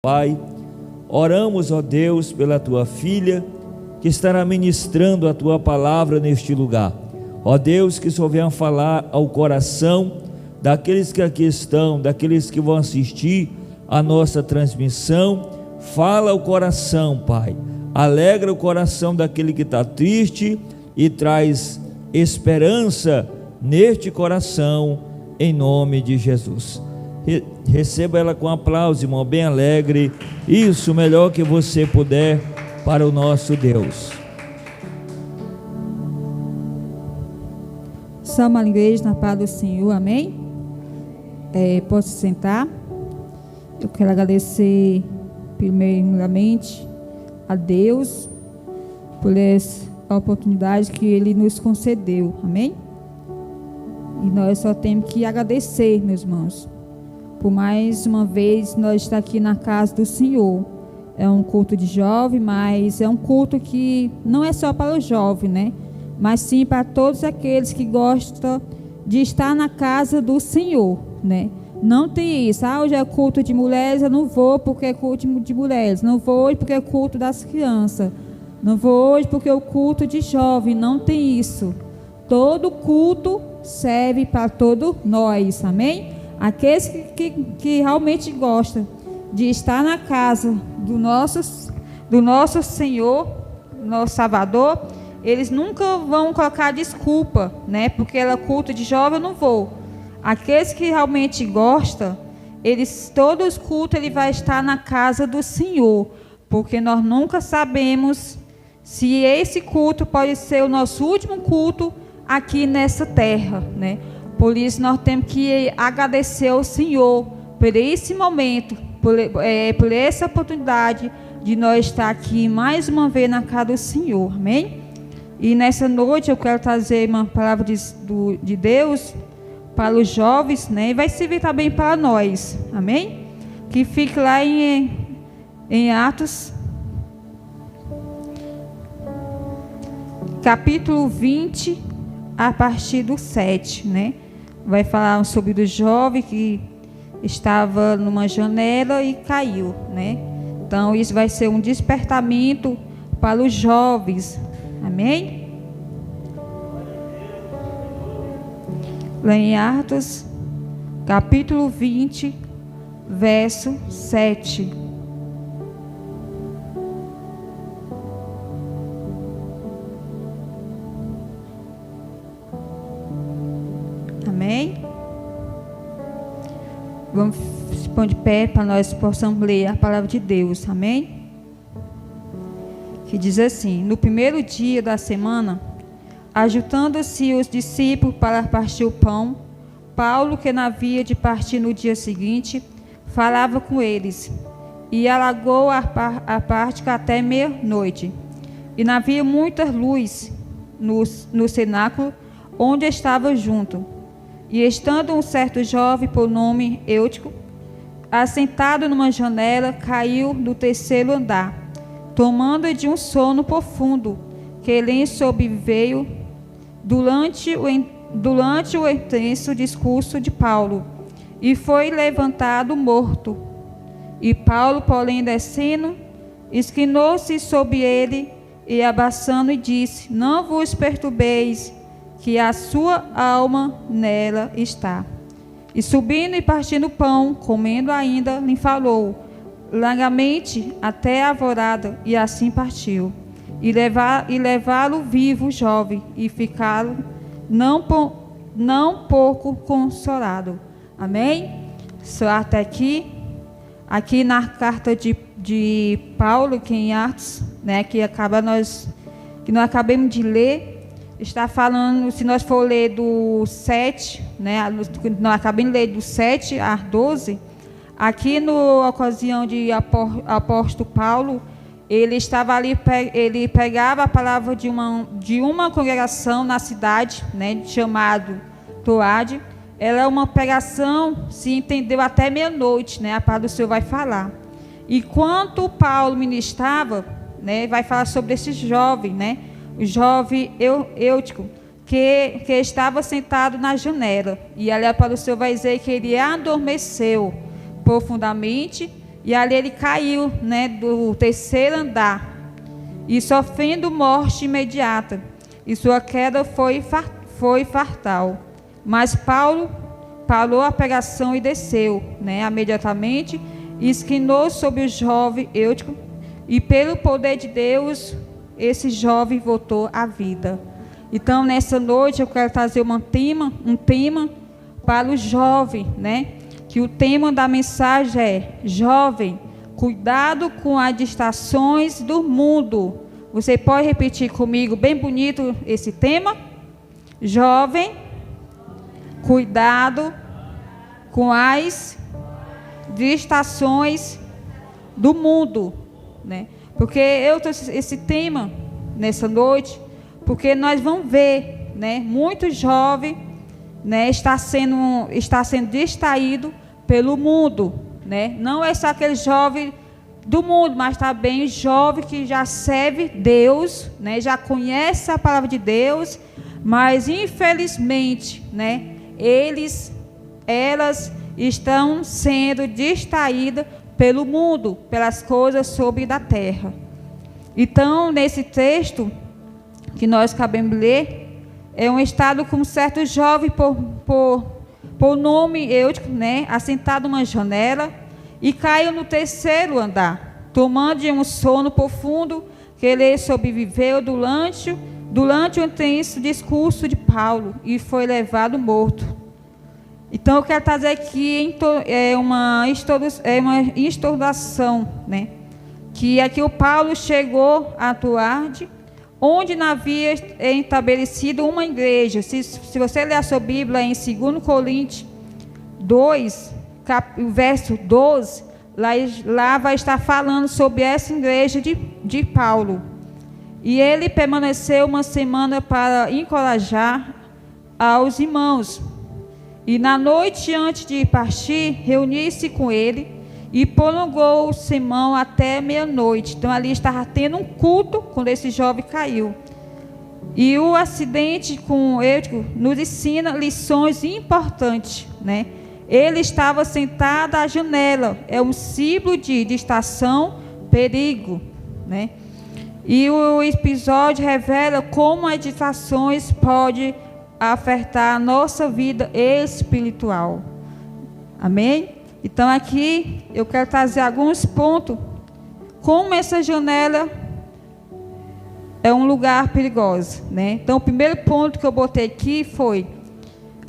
Pai, oramos, ó Deus, pela tua filha que estará ministrando a tua palavra neste lugar. Ó Deus, que só venha falar ao coração daqueles que aqui estão, daqueles que vão assistir a nossa transmissão. Fala ao coração, Pai, alegra o coração daquele que está triste e traz esperança neste coração, em nome de Jesus. Receba ela com aplauso, irmão, bem alegre. Isso, melhor que você puder, para o nosso Deus. Salve a igreja na paz do Senhor, amém? Posso sentar? Eu quero agradecer primeiramente a Deus por essa oportunidade que Ele nos concedeu, amém? E nós só temos que agradecer, meus irmãos, por mais uma vez nós estar aqui na casa do Senhor. É um culto de jovem, mas é um culto que não é só para o jovem, né? Mas sim para todos aqueles que gostam de estar na casa do Senhor, né? Não tem isso, hoje é culto de mulheres, eu não vou porque é culto de mulheres, não vou hoje porque é culto das crianças, não vou hoje porque é o culto de jovem, não tem isso. Todo culto serve para todos nós, amém? Aqueles que realmente gostam de estar na casa do nosso Senhor, nosso Salvador, eles nunca vão colocar desculpa, né? Porque ela é culto de jovem, eu não vou. Aqueles que realmente gostam, todos os cultos ele vai estar na casa do Senhor, porque nós nunca sabemos se esse culto pode ser o nosso último culto aqui nessa terra, né? Por isso nós temos que agradecer ao Senhor por esse momento, por essa oportunidade de nós estar aqui mais uma vez na casa do Senhor, amém? E nessa noite eu quero trazer uma palavra de Deus para os jovens, né? E vai servir também para nós, amém? Que fica lá em Atos, capítulo 20, a partir do 7, né? Vai falar sobre o jovem que estava numa janela e caiu, né? Então isso vai ser um despertamento para os jovens, amém? Lá em Atos, capítulo 20, verso 7. Amém? Vamos se pôr de pé para nós possamos ler a palavra de Deus, amém? Que diz assim: no primeiro dia da semana, ajuntando-se os discípulos para partir o pão, Paulo, que não havia de partir no dia seguinte, falava com eles, e alagou a parte até meia-noite. E não havia muita luz no cenáculo onde estava junto. E estando um certo jovem, por nome Eutico, assentado numa janela, caiu do terceiro andar, tomando de um sono profundo, que lhe sobreveio durante o intenso discurso de Paulo, e foi levantado morto. E Paulo, porém, descendo, esquinou-se sobre ele, e abraçando, e disse: não vos perturbeis, que a sua alma nela está. E subindo e partindo o pão, comendo ainda, lhe falou largamente até a alvorada, e assim partiu. E levá-lo vivo o jovem, e ficá-lo não pouco consolado. Amém? Só até aqui. Aqui na carta de Paulo, que em Atos, né, que nós acabamos de ler, está falando, se nós for ler do 7, né, nós acabamos de ler do 7 a 12, aqui na ocasião de apóstolo Paulo, ele estava ali, ele pegava a palavra de uma congregação na cidade, né, chamado Troade. Ela é uma pregação, se entendeu, até meia-noite, né, a palavra do Senhor vai falar. E quando Paulo ministrava, né, vai falar sobre esse jovem, né, o jovem Eutico, que estava sentado na janela. E ali a palavra do Senhor vai dizer que ele adormeceu profundamente e ali ele caiu, né, do terceiro andar, e sofrendo morte imediata, e sua queda foi fatal. Mas Paulo parou a pregação e desceu, né, imediatamente, e esquinou sobre o jovem Eutico, e pelo poder de Deus, esse jovem voltou à vida. Então, nessa noite, eu quero trazer um tema para o jovem, né? Que o tema da mensagem é: jovem, cuidado com as distrações do mundo. Você pode repetir comigo, bem bonito, esse tema? Jovem, cuidado com as distrações do mundo, né? Porque eu trouxe esse tema nessa noite, porque nós vamos ver, né, muito jovem, né, está sendo distraído pelo mundo, né? Não é só aquele jovem do mundo, mas também jovem que já serve Deus, né, já conhece a palavra de Deus, mas infelizmente, né, elas estão sendo distraídas pelo mundo, pelas coisas sobre da terra. Então, nesse texto que nós acabamos de ler, é um estado com um certo jovem por nome Eutico, né, assentado numa janela, e caiu no terceiro andar, tomando de um sono profundo que ele sobreviveu durante o intenso discurso de Paulo, e foi levado morto. Então, eu quero trazer aqui uma introdução, né, que aqui o Paulo chegou a Troade, onde não havia estabelecido uma igreja. Se você ler a sua Bíblia em 2 Coríntios 2, verso 12, lá vai estar falando sobre essa igreja de Paulo. E ele permaneceu uma semana para encorajar aos irmãos. E na noite antes de partir, reuniu-se com ele e prolongou o sermão até meia-noite. Então, ali estava tendo um culto quando esse jovem caiu. E o acidente com Eutico nos ensina lições importantes, né? Ele estava sentado à janela, é um símbolo de distração, perigo, né? E o episódio revela como as distrações podem afetar a nossa vida espiritual. Amém? Então, aqui eu quero trazer alguns pontos. Como essa janela é um lugar perigoso, né? Então, o primeiro ponto que eu botei aqui foi: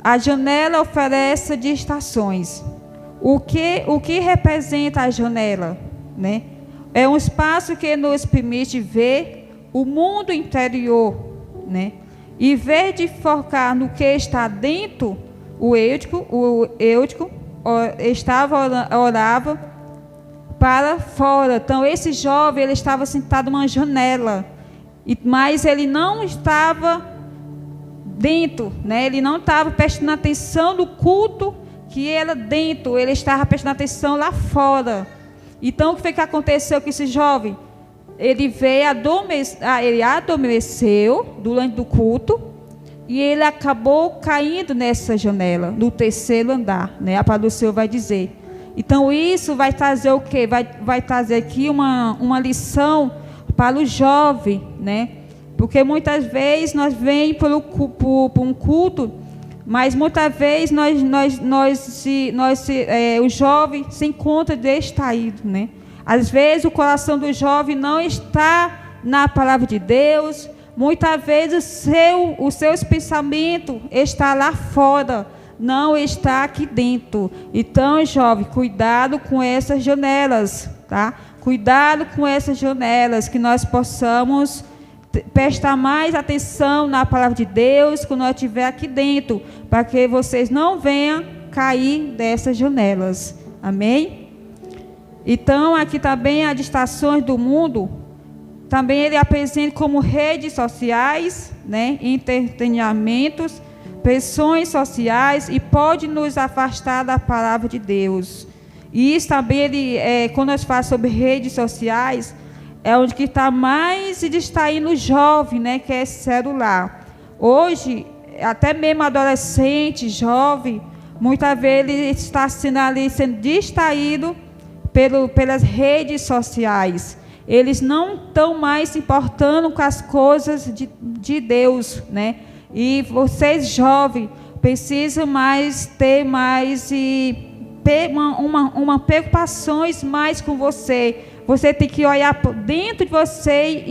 a janela oferece distrações. O que representa a janela, né? É um espaço que nos permite ver o mundo interior, né? E ver de focar no que está dentro. O Eutico orava para fora. Então, esse jovem, ele estava sentado numa janela, mas ele não estava dentro, né? Ele não estava prestando atenção no culto que era dentro, ele estava prestando atenção lá fora. Então, o que foi que aconteceu com esse jovem? Ele ele adormeceu durante o culto, e ele acabou caindo nessa janela, no terceiro andar, né? A palavra do Senhor vai dizer. Então, isso vai trazer o quê? Vai trazer aqui uma lição para o jovem, né? Porque muitas vezes nós vemos por um culto, mas muitas vezes o jovem se encontra distraído, né? Às vezes o coração do jovem não está na palavra de Deus. Muitas vezes os seus pensamentos estão lá fora, não está aqui dentro. Então, jovem, cuidado com essas janelas, tá? Cuidado com essas janelas, que nós possamos prestar mais atenção na palavra de Deus quando nós estiver aqui dentro, para que vocês não venham cair dessas janelas. Amém? Então, aqui também as distrações do mundo, também ele apresenta como redes sociais, né, entretenimentos, pressões sociais, e pode nos afastar da palavra de Deus. E isso também, quando nós falamos sobre redes sociais, é onde que está mais se distraindo o jovem, né, que é celular. Hoje, até mesmo adolescente, jovem, muitas vezes ele está sendo distraído pelas redes sociais. Eles não estão mais se importando com as coisas de Deus, né? E vocês, jovens, precisam ter uma preocupações mais com você. Você tem que olhar dentro de você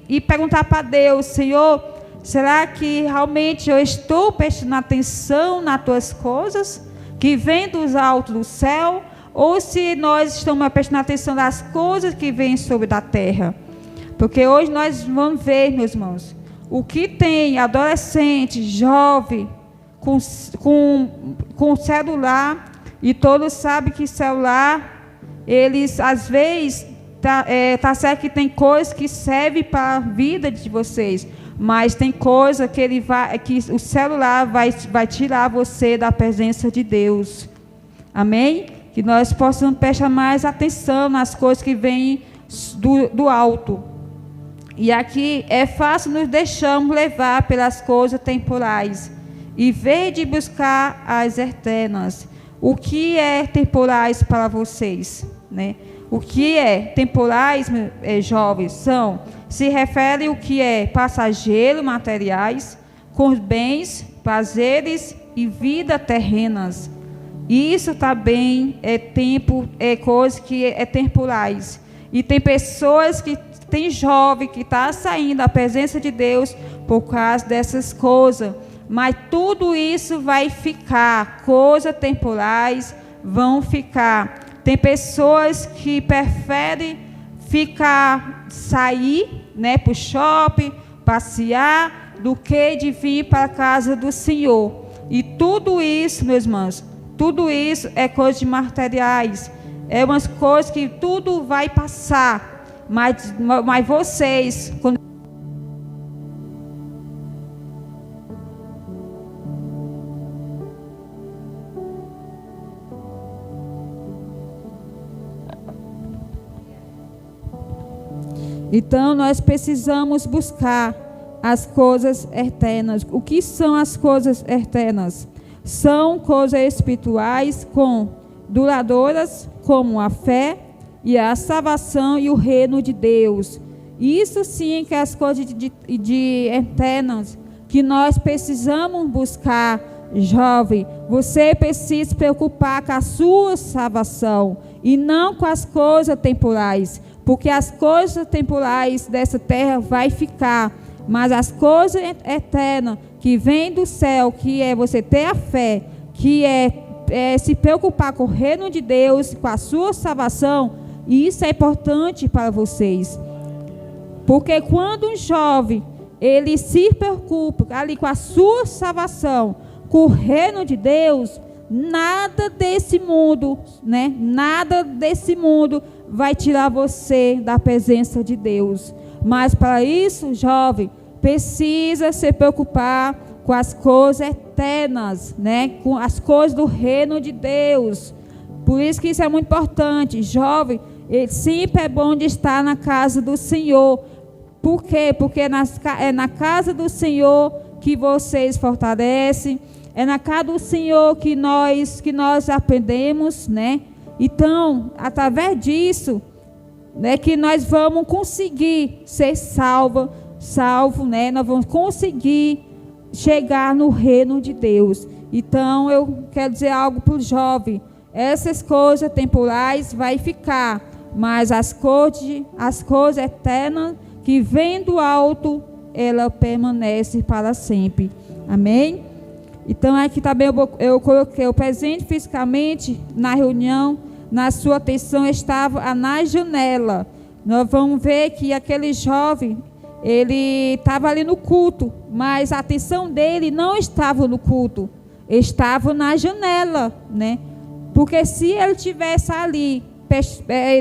e perguntar para Deus: Senhor, será que realmente eu estou prestando atenção nas tuas coisas que vêm dos altos do céu? Ou se nós estamos prestando atenção nas coisas que vêm sobre da terra? Porque hoje nós vamos ver, meus irmãos, o que tem adolescente, jovem, com celular, e todos sabem que celular, eles, às vezes, tá certo que tem coisas que servem para a vida de vocês, mas tem coisa que o celular vai tirar você da presença de Deus. Amém? Que nós possamos prestar mais atenção nas coisas que vêm do alto. E aqui é fácil nos deixarmos levar pelas coisas temporais, em vez de buscar as eternas. O que é temporais para vocês, né? O que é temporais, jovens, se refere ao que é passageiro, materiais, com bens, prazeres e vida terrenas. Isso também é coisas que é temporais. E tem pessoas tem jovem que está saindo da presença de Deus por causa dessas coisas. Mas tudo isso vai ficar, coisas temporais vão ficar. Tem pessoas que preferem sair, né, para o shopping, passear, do que de vir para a casa do Senhor. E tudo isso, meus irmãos, tudo isso é coisa de materiais. É umas coisas que tudo vai passar. Mas vocês, quando então, nós precisamos buscar as coisas eternas. O que são as coisas eternas? São coisas espirituais duradouras, como a fé e a salvação e o reino de Deus. Isso sim que é as coisas de eternas que nós precisamos buscar, jovem. Você precisa se preocupar com a sua salvação e não com as coisas temporais. Porque as coisas temporais dessa terra vai ficar, mas as coisas eternas que vêm do céu, que é você ter a fé, que é se preocupar com o reino de Deus, com a sua salvação, isso é importante para vocês. Porque quando um jovem, ele se preocupa ali com a sua salvação, com o reino de Deus, nada desse mundo, né? Nada desse mundo vai tirar você da presença de Deus. Mas para isso, jovem, precisa se preocupar com as coisas eternas, né? Com as coisas do reino de Deus. Por isso que isso é muito importante. Jovem, sempre é bom de estar na casa do Senhor. Por quê? Porque é na casa do Senhor que vocês fortalecem. É na casa do Senhor que nós aprendemos, né? Então, através disso, né, que nós vamos conseguir ser salvo, né? Nós vamos conseguir chegar no reino de Deus. Então, eu quero dizer algo para o jovem. Essas coisas temporais vai ficar, mas as coisas eternas que vêm do alto, ela permanece para sempre. Amém? Então, aqui também eu coloquei o presente fisicamente na reunião, na sua atenção estava na janela. Nós vamos ver que aquele jovem, ele estava ali no culto, mas a atenção dele não estava no culto, estava na janela, né? Porque se ele tivesse ali,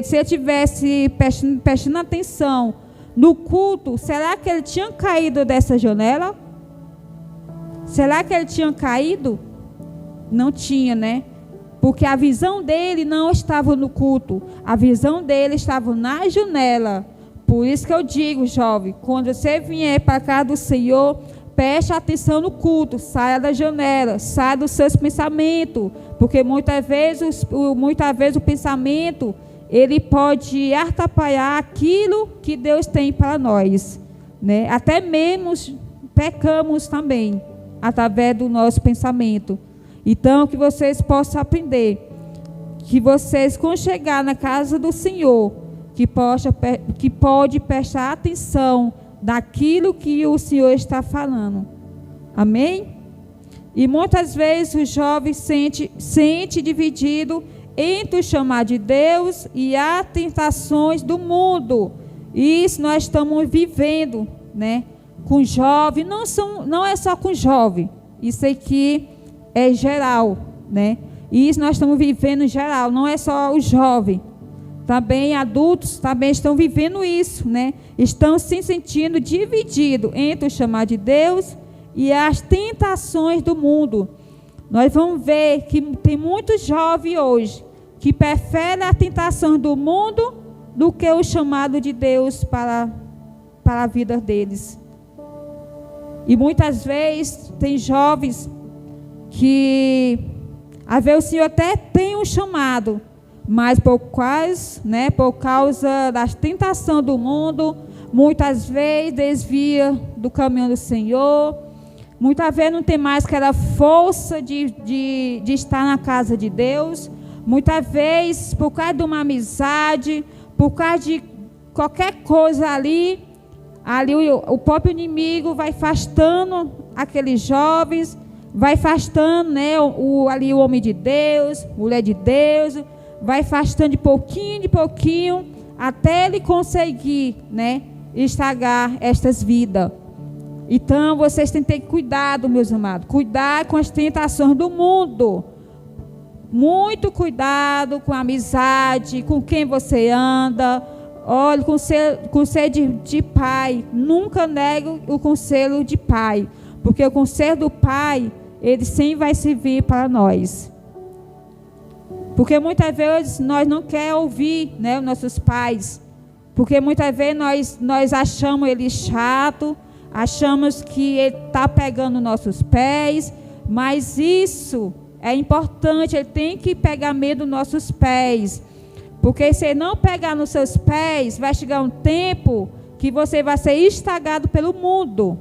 se ele tivesse prestando atenção no culto, será que ele tinha caído dessa janela? Será que ele tinha caído? Não tinha, né? Porque a visão dele não estava no culto. A visão dele estava na janela. Por isso que eu digo, jovem, quando você vier para a casa do Senhor, preste atenção no culto. Saia da janela, saia dos seus pensamentos. Porque muitas vezes o pensamento, ele pode atrapalhar aquilo que Deus tem para nós, né? Até mesmo pecamos também, através do nosso pensamento. Então, que vocês possam aprender, que vocês, quando chegar na casa do Senhor, que pode prestar atenção daquilo que o Senhor está falando. Amém? E muitas vezes o jovem sente dividido entre o chamado de Deus e as tentações do mundo. Isso nós estamos vivendo, né? Com jovem, não é só com jovem. Isso aqui é geral, né? E isso nós estamos vivendo em geral, não é só o jovem. Também adultos também estão vivendo isso, né? Estão se sentindo divididos entre o chamado de Deus e as tentações do mundo. Nós vamos ver que tem muitos jovens hoje que preferem a tentação do mundo do que o chamado de Deus para a vida deles. E muitas vezes tem jovens que, às vezes, o Senhor até tem um chamado, mas por causa da tentação do mundo, muitas vezes desvia do caminho do Senhor. Muitas vezes não tem mais aquela força de estar na casa de Deus. Muitas vezes, por causa de uma amizade, por causa de qualquer coisa ali o próprio inimigo vai afastando aqueles jovens, vai afastando, né, o homem de Deus, mulher de Deus, vai afastando de pouquinho, até ele conseguir, né, estragar estas vidas. Então, vocês têm que ter cuidado, meus amados. Cuidar com as tentações do mundo. Muito cuidado com a amizade, com quem você anda. Olha, conselho de pai. Nunca negue o conselho de pai. Porque o conselho do pai, ele sempre vai servir para nós. Porque muitas vezes nós não queremos ouvir, né, os nossos pais. Porque muitas vezes nós achamos ele chato. Achamos que ele está pegando nossos pés, mas isso é importante, ele tem que pegar medo dos nossos pés, porque se ele não pegar nos seus pés, vai chegar um tempo que você vai ser estragado pelo mundo.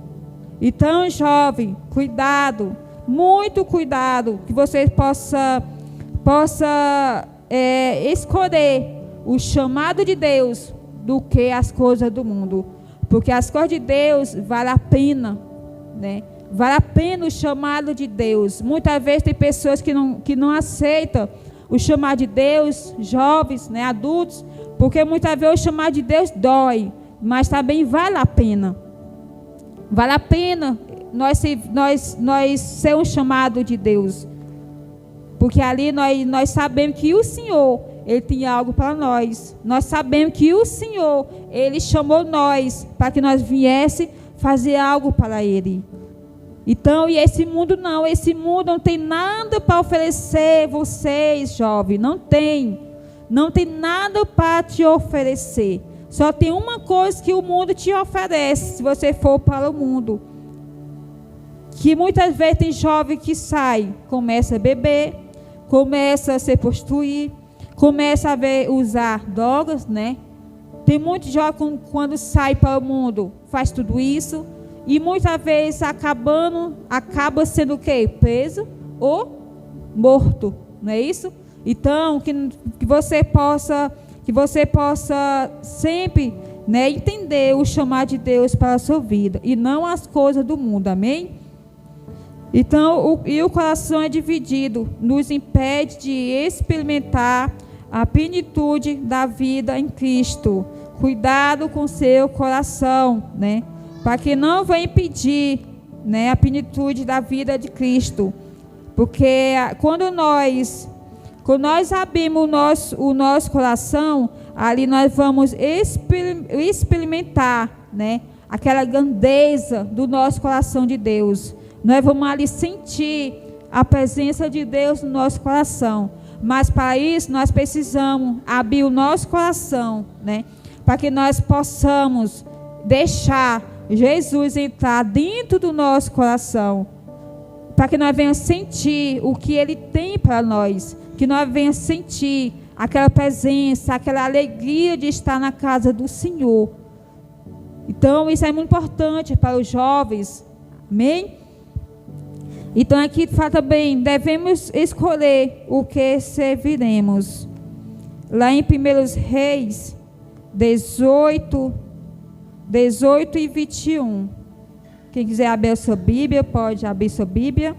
Então, jovem, cuidado, muito cuidado, que você possa escolher o chamado de Deus do que as coisas do mundo. Porque as coisas de Deus vale a pena, né? Vale a pena o chamado de Deus. Muitas vezes tem pessoas que não aceitam o chamado de Deus, jovens, né, adultos, porque muitas vezes o chamado de Deus dói, mas também vale a pena. Vale a pena nós ser um chamado de Deus. Porque ali nós sabemos que o Senhor, Ele tem algo para nós. Nós sabemos que o Senhor, Ele chamou nós para que nós viesse fazer algo para Ele. Então, e esse mundo não tem nada para oferecer vocês, jovens. Não tem nada para te oferecer. Só tem uma coisa que o mundo te oferece, se você for para o mundo. Que muitas vezes tem jovem que sai, começa a beber, começa a se prostituir, começa a usar drogas, né? Tem muitos jovens quando sai para o mundo, faz tudo isso. E muitas vezes acaba sendo o quê? Preso ou morto, não é isso? Então, que você possa sempre, né, entender o chamado de Deus para a sua vida e não as coisas do mundo, amém? Então, o coração é dividido, nos impede de experimentar a plenitude da vida em Cristo. Cuidado com seu coração, né? Para que não vai impedir, né, a plenitude da vida de Cristo. Porque quando nós abrimos o nosso coração, ali nós vamos experimentar, né, aquela grandeza do nosso coração de Deus. Nós vamos ali sentir a presença de Deus no nosso coração. Mas para isso nós precisamos abrir o nosso coração, né, para que nós possamos deixar Jesus entrar dentro do nosso coração, para que nós venhamos sentir o que Ele tem para nós, que nós venhamos sentir aquela presença, aquela alegria de estar na casa do Senhor. Então, isso é muito importante para os jovens. Amém? Então, aqui fala também, devemos escolher o que serviremos. Lá em 1 Reis 18 e 21. Quem quiser abrir a sua Bíblia, pode abrir sua Bíblia.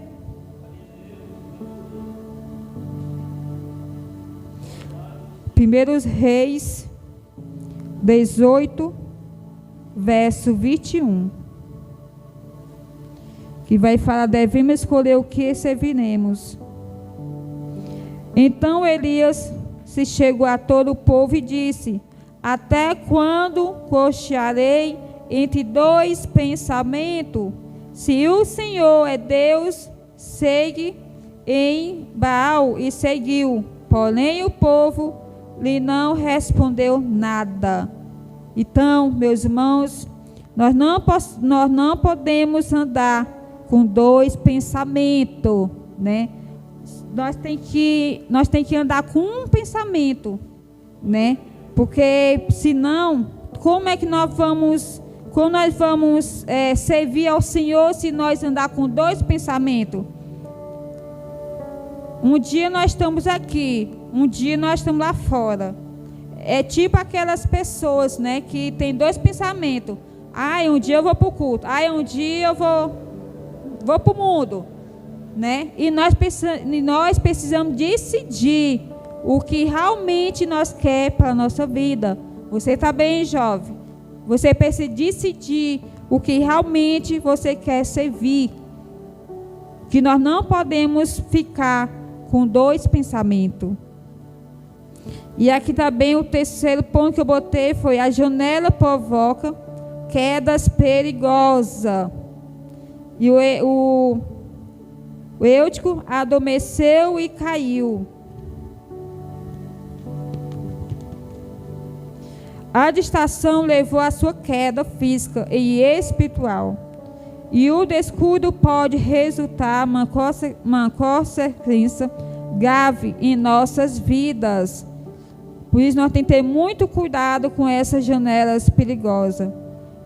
Primeiros Reis 18, verso 21. Que vai falar, devemos escolher o que serviremos. Então Elias se chegou a todo o povo e disse: até quando cochearei entre dois pensamentos? Se o Senhor é Deus, segue em Baal, e seguiu. Porém o povo lhe não respondeu nada. Então, meus irmãos, nós não podemos andar com dois pensamentos, né? Nós tem que andar com um pensamento, né? Porque senão, como nós vamos servir ao Senhor se nós andar com dois pensamentos? Um dia nós estamos aqui, um dia nós estamos lá fora. É tipo aquelas pessoas, né, que tem dois pensamentos. Um dia eu vou para o culto. Um dia eu vou para o mundo, né? E nós precisamos decidir o que realmente nós queremos para a nossa vida. Você está bem, jovem? Você precisa decidir o que realmente você quer servir. Que nós não podemos ficar com dois pensamentos. E aqui também o terceiro ponto que eu botei foi: a janela provoca quedas perigosas. E o Eutico adormeceu e caiu. A distração levou à sua queda física e espiritual. E o descuido pode resultar uma consequência grave em nossas vidas. Por isso nós temos que ter muito cuidado com essas janelas perigosas.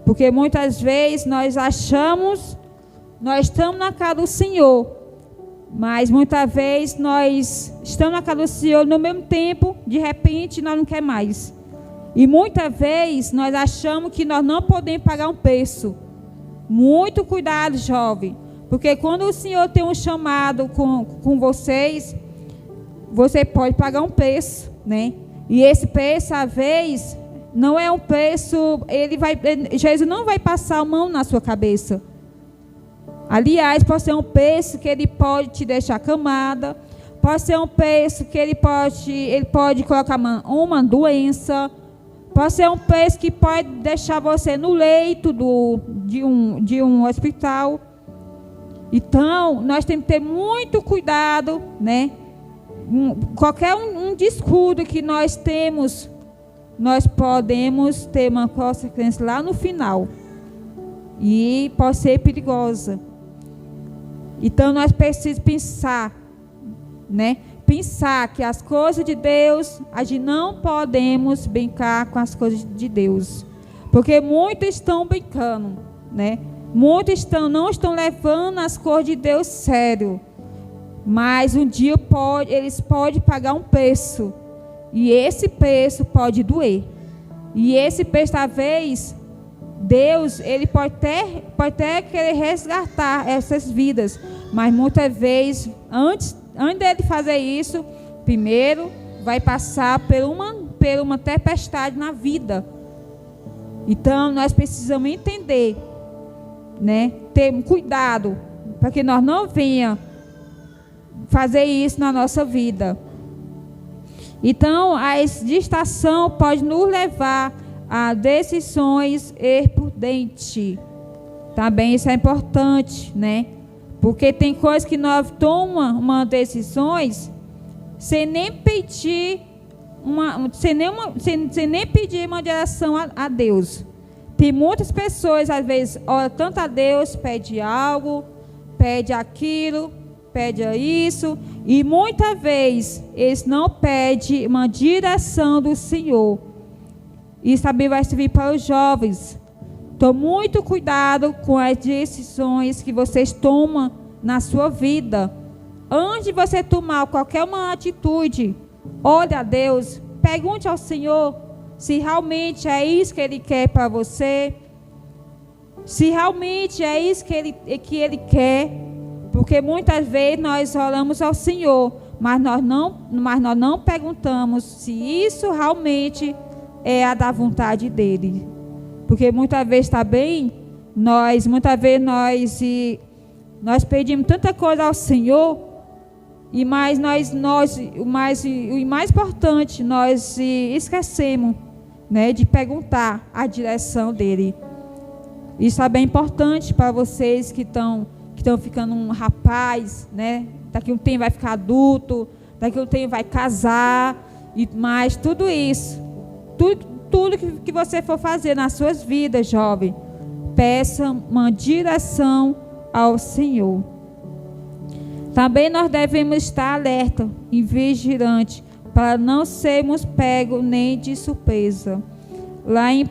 Porque muitas vezes nós achamos, nós estamos na casa do Senhor, mas muitas vezes nós estamos na casa do Senhor, no mesmo tempo, de repente, nós não queremos mais. E muitas vezes nós achamos que nós não podemos pagar um preço. Muito cuidado, jovem, porque quando o Senhor tem um chamado com vocês, você pode pagar um preço, né? E esse preço, às vezes, não é um preço, Jesus não vai passar a mão na sua cabeça. Aliás, pode ser um preço que ele pode te deixar camada, pode ser um preço que ele pode colocar uma doença, pode ser um preço que pode deixar você no leito de um hospital. Então, nós temos que ter muito cuidado, né? Qualquer um descuido que nós temos, nós podemos ter uma consequência lá no final. E pode ser perigosa. Então, nós precisamos pensar, né? Pensar que as coisas de Deus, a gente não podemos brincar com as coisas de Deus. Porque muitos estão brincando, né? Muitos não estão levando as coisas de Deus sério. Mas um dia eles podem pagar um preço. E esse preço pode doer. E esse preço, talvez, Deus, ele pode até querer resgatar essas vidas. Mas muitas vezes, antes dele fazer isso, primeiro vai passar por uma tempestade na vida. Então, nós precisamos entender, né? Ter cuidado, para que nós não venhamos fazer isso na nossa vida. Então, a distração pode nos levar a decisões imprudentes. Também isso é importante, né? Porque tem coisas que nós tomamos uma decisões sem nem pedir uma direção a Deus. Tem muitas pessoas, às vezes, oram tanto a Deus, pede algo, pede aquilo, pede isso, E muitas vezes eles não pedem uma direção do Senhor. Isso também vai servir para os jovens. Tome muito cuidado com as decisões que vocês tomam na sua vida. Antes de você tomar qualquer uma atitude, ore a Deus, pergunte ao Senhor se realmente é isso que Ele quer para você, se realmente é isso que Ele quer, porque muitas vezes nós oramos ao Senhor, mas nós não perguntamos se isso realmente é a da vontade dEle, porque muitas vezes também, nós pedimos tanta coisa ao Senhor, e mais o mais importante, nós esquecemos, né, de perguntar a direção dele. Isso é bem importante para vocês que estão ficando um rapaz, né? Daqui a um tempo vai ficar adulto, daqui a um tempo vai casar, mas tudo isso, tudo que você for fazer nas suas vidas, jovem, peça uma direção ao Senhor. Também nós devemos estar alerta e vigilante para não sermos pegos nem de surpresa. Lá em 1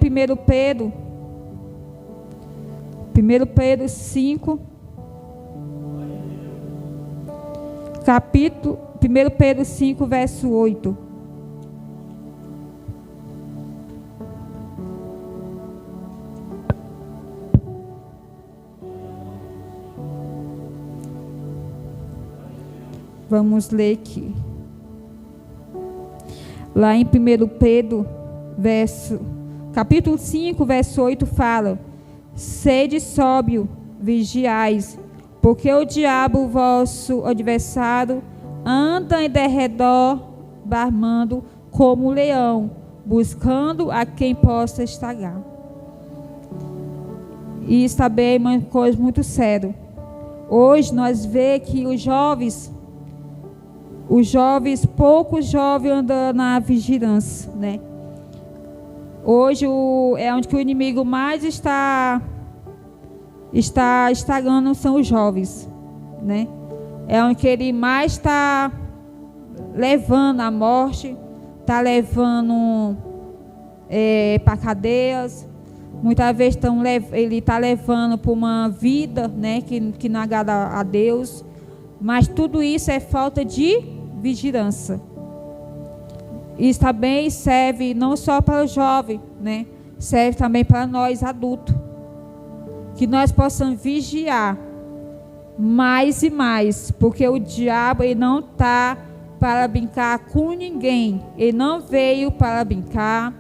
Pedro 5, capítulo 1 Pedro 5, verso 8. Vamos ler aqui. Lá em 1 Pedro, capítulo 5, verso 8, fala: sede sóbrio, vigiais, porque o diabo, vosso adversário, anda em derredor, bramando como um leão, buscando a quem possa estragar. E isso também é uma coisa muito séria. Hoje nós vemos que poucos jovens andam na vigilância, né? Hoje é onde que o inimigo mais está estragando são os jovens, né? É onde que ele mais está levando a morte, está levando para cadeias. Muitas vezes ele está levando para uma vida, né, que não agrada a Deus. Mas tudo isso é falta de vigilância. Isso também serve não só para o jovem, né? Serve também para nós adultos. Que nós possamos vigiar mais e mais, porque o diabo ele não está para brincar com ninguém. Ele não veio para brincar.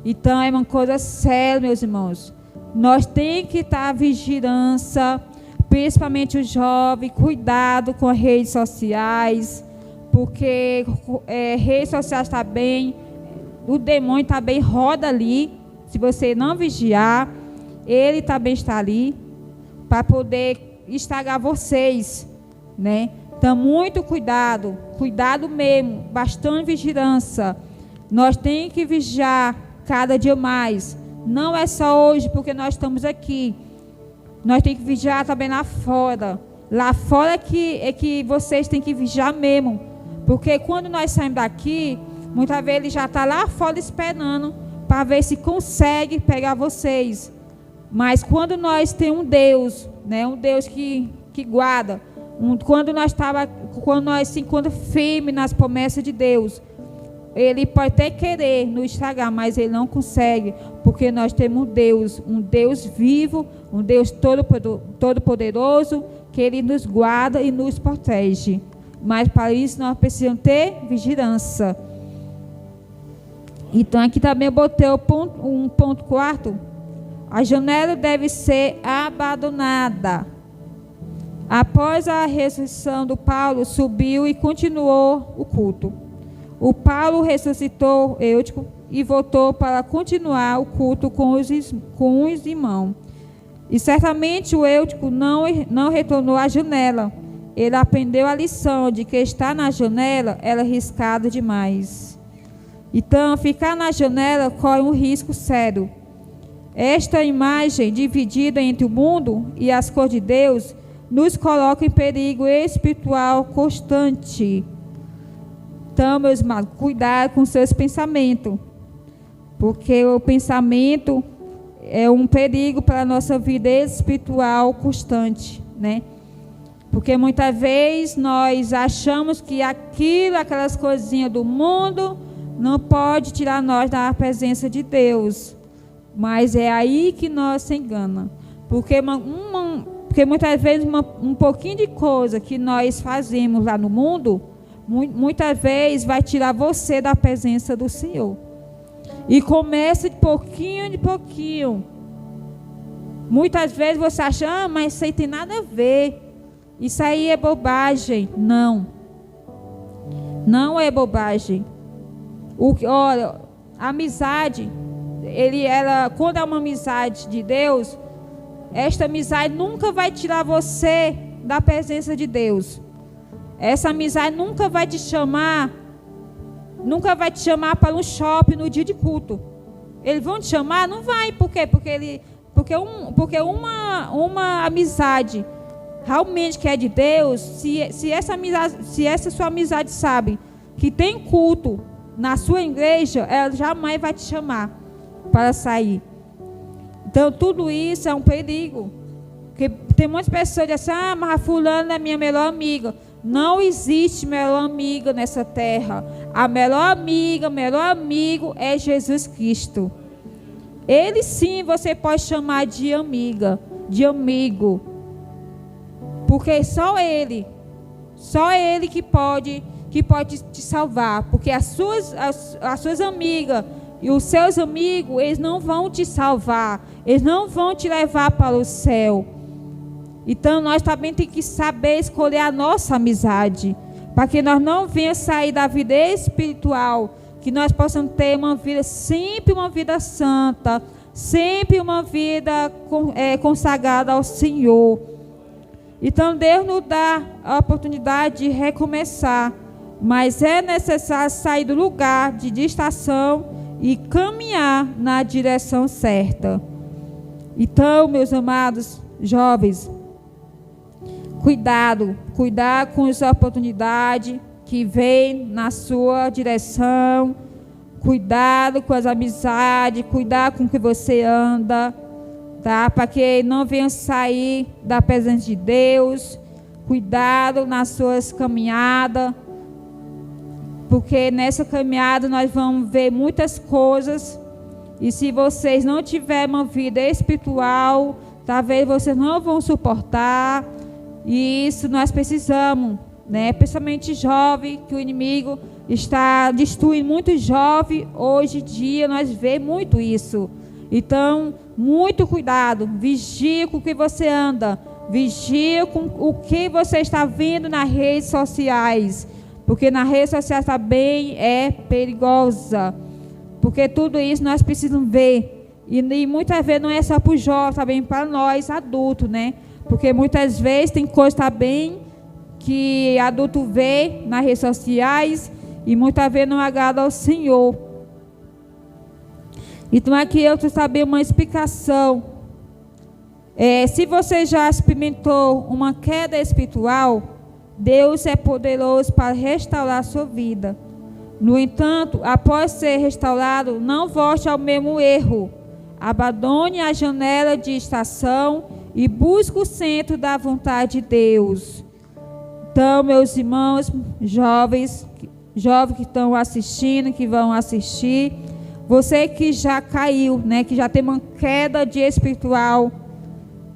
Então é uma coisa séria, meus irmãos. Nós temos que estar vigilância, principalmente os jovens, cuidado com as redes sociais, porque redes sociais está bem, o demônio também roda ali. Se você não vigiar, ele também está ali para poder estragar vocês, né? Então, muito cuidado mesmo, bastante vigilância. Nós temos que vigiar cada dia mais. Não é só hoje, porque nós estamos aqui. Nós temos que vigiar também lá fora. Lá fora é que vocês têm que vigiar mesmo. Porque quando nós saímos daqui, muitas vezes ele já está lá fora esperando para ver se consegue pegar vocês. Mas quando nós temos um Deus, né, um Deus que guarda, quando nós se encontra firme nas promessas de Deus, ele pode até querer nos estragar, mas ele não consegue, porque nós temos um Deus vivo, um Deus todo-poderoso, que ele nos guarda e nos protege. Mas para isso nós precisamos ter vigilância. Então aqui também eu botei um ponto quarto. A janela deve ser abandonada. Após a ressurreição do Paulo, subiu e continuou o culto. O Paulo ressuscitou Eutico e voltou para continuar o culto com os irmãos. E certamente o Eutico não retornou à janela. Ele aprendeu a lição de que estar na janela era arriscado demais. Então, ficar na janela corre um risco sério. Esta imagem, dividida entre o mundo e as cores de Deus, nos coloca em perigo espiritual constante. Então, meus irmãos, cuidado com seus pensamentos, porque o pensamento é um perigo para a nossa vida espiritual constante, né? Porque muitas vezes nós achamos que aquelas coisinhas do mundo não pode tirar nós da presença de Deus. Mas é aí que nós se engana. Porque muitas vezes um pouquinho de coisa que nós fazemos lá no mundo, muitas vezes vai tirar você da presença do Senhor. E começa de pouquinho. Muitas vezes você acha, mas isso aí tem nada a ver. Isso aí é bobagem. Não. Não é bobagem. Olha, a amizade, quando é uma amizade de Deus, esta amizade nunca vai tirar você da presença de Deus. Essa amizade nunca vai te chamar para um shopping no dia de culto. Eles vão te chamar? Não vai. Por quê? Porque uma amizade realmente que é de Deus, se essa sua amizade sabe que tem culto na sua igreja, ela jamais vai te chamar para sair. Então, tudo isso é um perigo. Porque tem muitas pessoas que dizem, mas a fulana é minha melhor amiga. Não existe melhor amiga nessa terra. A melhor amiga, melhor amigo é Jesus Cristo. Ele sim você pode chamar de amiga, de amigo. Porque só Ele que pode te salvar. Porque as suas amigas e os seus amigos, eles não vão te salvar. Eles não vão te levar para o céu. Então, nós também temos que saber escolher a nossa amizade. Para que nós não venhamos sair da vida espiritual. Que nós possamos ter uma vida, sempre uma vida santa. Sempre uma vida consagrada ao Senhor. Então, Deus nos dá a oportunidade de recomeçar. Mas é necessário sair do lugar de distração e caminhar na direção certa. Então, meus amados jovens, cuidado com as oportunidades que vêm na sua direção. Cuidado com as amizades, cuidado com o que você anda, tá? Para que não venha sair da presença de Deus. Cuidado nas suas caminhadas, porque nessa caminhada nós vamos ver muitas coisas. E se vocês não tiverem uma vida espiritual, talvez vocês não vão suportar. E isso nós precisamos, né? Principalmente jovem, que o inimigo está destruindo muito jovem. Hoje em dia nós vemos muito isso. Então, muito cuidado. Vigie com o que você anda. Vigie com o que você está vendo nas redes sociais. Porque nas redes sociais também é perigosa. Porque tudo isso nós precisamos ver. E muitas vezes não é só para os jovens, também para nós adultos, né? Porque muitas vezes tem coisa também que adulto vê nas redes sociais e muitas vezes não agrada ao Senhor. Então aqui eu preciso saber uma explicação. Se você já experimentou uma queda espiritual, Deus é poderoso para restaurar a sua vida. No entanto, após ser restaurado, não volte ao mesmo erro. Abandone a janela de distração e busque o centro da vontade de Deus. Então, meus irmãos, jovens que estão assistindo, que vão assistir, você que já caiu, né, que já tem uma queda de espiritual,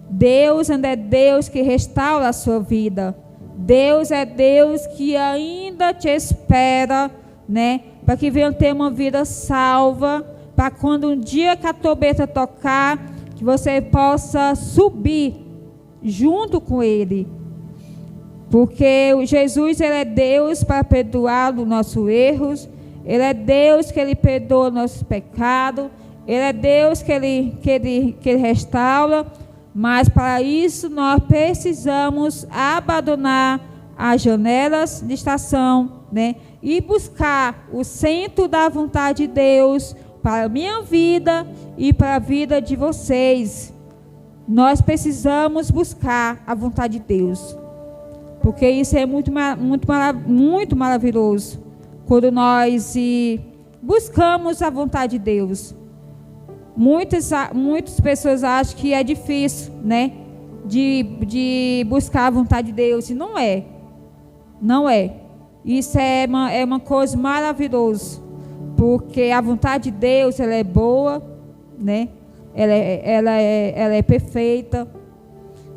Deus ainda é Deus que restaura a sua vida. Deus é Deus que ainda te espera, né, para que venha ter uma vida salva, para quando um dia que a trombeta tocar, que você possa subir junto com Ele. Porque Jesus, Ele é Deus para perdoar os nossos erros. Ele é Deus que Ele perdoa nossos pecados. Ele é Deus que Ele restaura. Mas para isso nós precisamos abandonar as janelas de distração, né? E buscar o centro da vontade de Deus para a minha vida e para a vida de vocês. nós precisamos buscar a vontade de Deus, porque isso é muito maravilhoso, quando nós buscamos a vontade de Deus. Muitas pessoas acham que é difícil, né, de buscar a vontade de Deus, e não é. Isso é uma coisa maravilhosa, porque a vontade de Deus, ela é boa, né? Ela é perfeita.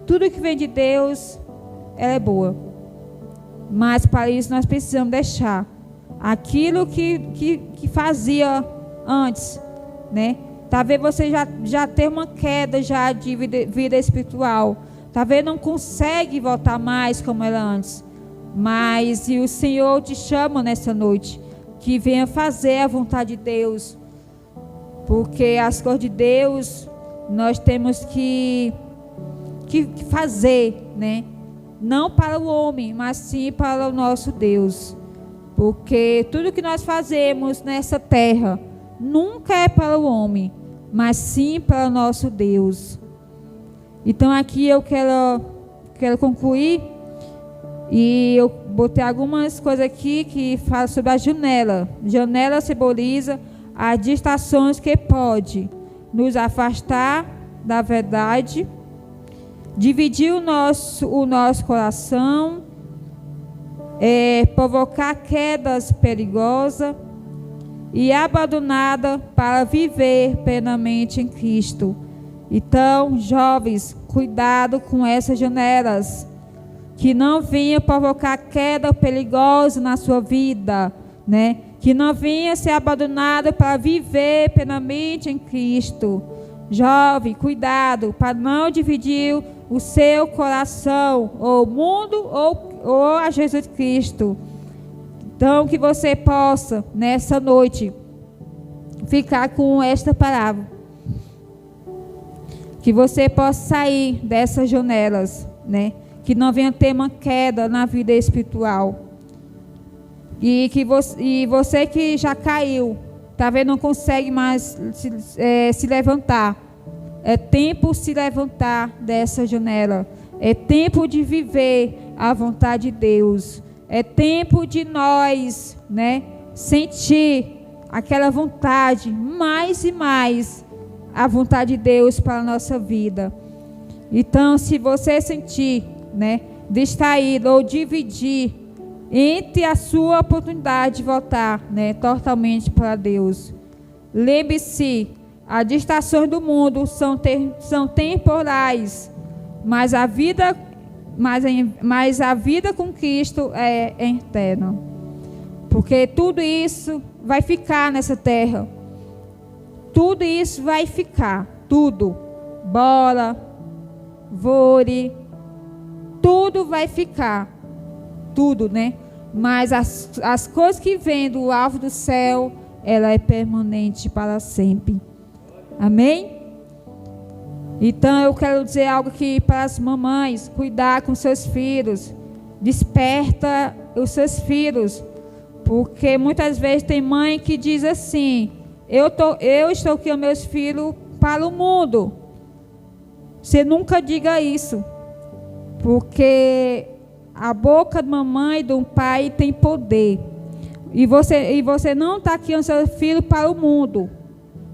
Tudo que vem de Deus, ela é boa. Mas para isso nós precisamos deixar aquilo que fazia antes, né? Talvez você já tenha uma queda já de vida espiritual. Talvez não consegue voltar mais como era antes. Mas o Senhor te chama nessa noite, que venha fazer a vontade de Deus. Porque as coisas de Deus nós temos que fazer, né? Não para o homem, mas sim para o nosso Deus. Porque tudo que nós fazemos nessa terra nunca é para o homem, mas sim para o nosso Deus. Então aqui eu quero concluir, e eu botei algumas coisas aqui que falam sobre a janela. Janela simboliza as distrações que pode nos afastar da verdade, dividir o nosso coração, provocar quedas perigosas e abandonada para viver plenamente em Cristo. Então, jovens, cuidado com essas janelas, que não venha provocar queda perigosa na sua vida, né? Que não venha ser abandonado para viver plenamente em Cristo. Jovem, cuidado para não dividir o seu coração, ou o mundo, ou a Jesus Cristo. Então, que você possa, nessa noite, ficar com esta palavra. Que você possa sair dessas janelas, né? Que não venha ter uma queda na vida espiritual. E você que já caiu, talvez não consegue mais se levantar. É tempo de se levantar dessa janela. É tempo de viver a vontade de Deus. É tempo de nós, né, sentir aquela vontade, mais e mais, a vontade de Deus para a nossa vida. Então, se você sentir, né, distraído ou dividir entre a sua oportunidade de voltar, né, totalmente para Deus, lembre-se, as distrações do mundo são temporais, mas a vida com Cristo é eterna. Porque tudo isso vai ficar nessa terra. Tudo isso vai ficar. Tudo. Bola, vôlei, tudo vai ficar. Tudo, né? Mas as coisas que vêm do alvo do céu, ela é permanente para sempre. Amém? Então eu quero dizer algo aqui para as mamães: cuidar com seus filhos, desperta os seus filhos, porque muitas vezes tem mãe que diz assim: eu estou criando meus filhos para o mundo. Você nunca diga isso, porque a boca de mamãe e de um pai tem poder, e você não está criando seu filho para o mundo.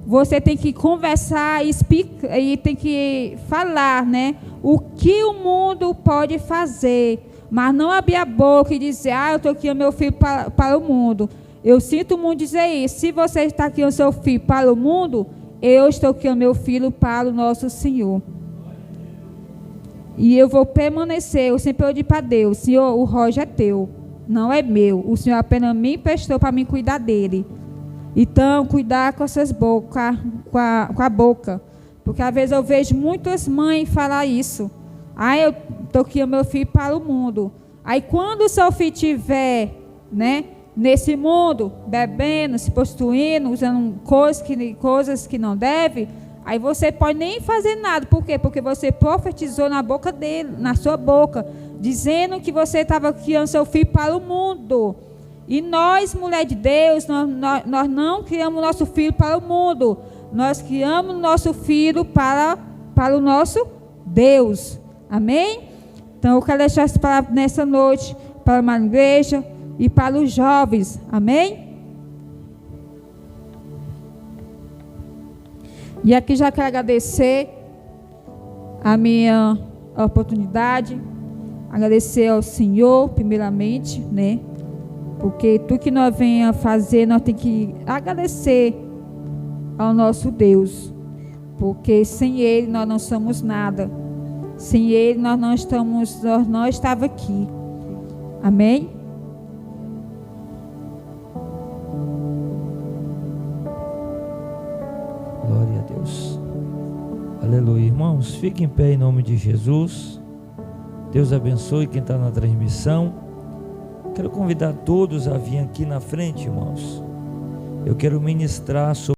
Você tem que conversar e tem que falar, né, o que o mundo pode fazer, mas não abrir a boca e dizer: eu estou criando meu filho para o mundo. Eu sinto muito dizer isso. Se você está criando seu filho para o mundo, eu estou criando meu filho para o nosso Senhor. E eu vou permanecer. Eu sempre pedi para Deus: Senhor, o Roger é teu, não é meu. O Senhor apenas me emprestou para mim cuidar dele. Então, cuidar com essas bocas, com a boca. Porque às vezes eu vejo muitas mães falar isso: eu estou criando meu filho para o mundo. Aí quando o seu filho estiver, né, nesse mundo, bebendo, se prostituindo, usando coisas que não deve, aí você pode nem fazer nada. Por quê? Porque você profetizou na boca dele, na sua boca, dizendo que você estava criando seu filho para o mundo. E nós, mulher de Deus, nós não criamos nosso filho para o mundo. Nós criamos nosso filho para o nosso Deus. Amém? Então eu quero deixar essa palavra nessa noite para uma igreja e para os jovens. Amém? E aqui já quero agradecer a minha oportunidade, agradecer ao Senhor primeiramente, né? Porque tudo que nós venhamos fazer, nós temos que agradecer ao nosso Deus, porque sem Ele nós não somos nada, sem Ele nós não estamos aqui. Amém? Glória a Deus. Aleluia. Irmãos, fiquem em pé em nome de Jesus. Deus abençoe quem está na transmissão. Quero convidar todos a vir aqui na frente, irmãos. Eu quero ministrar sobre